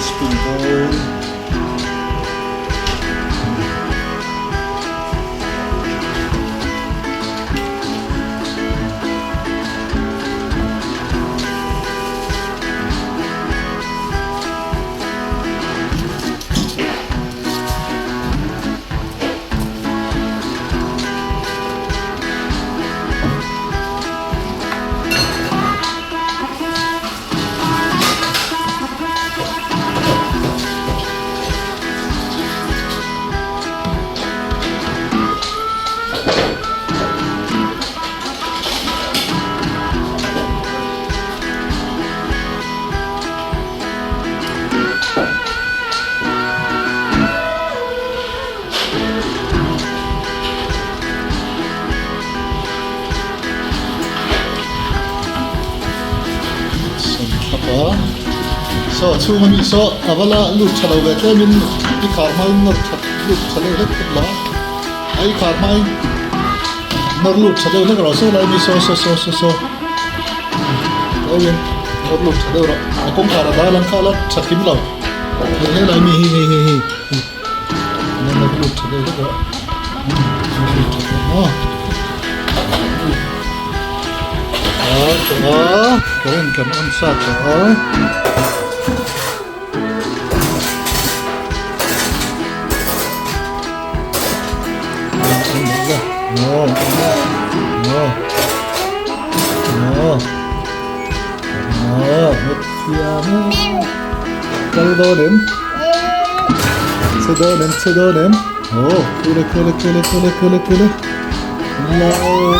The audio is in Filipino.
spring roll. So chung ami so avala lut chalo ve te min I karmai nar lut chalo le la ai karmai nar lut chalo le ro so lai mi so ai nar lut chalo ro akong kara dalan kala chakim lo le lai mi hi nar lut chalo le ro keren kan on sa Đâu đo đếm Sẽ đo đếm Kule Lao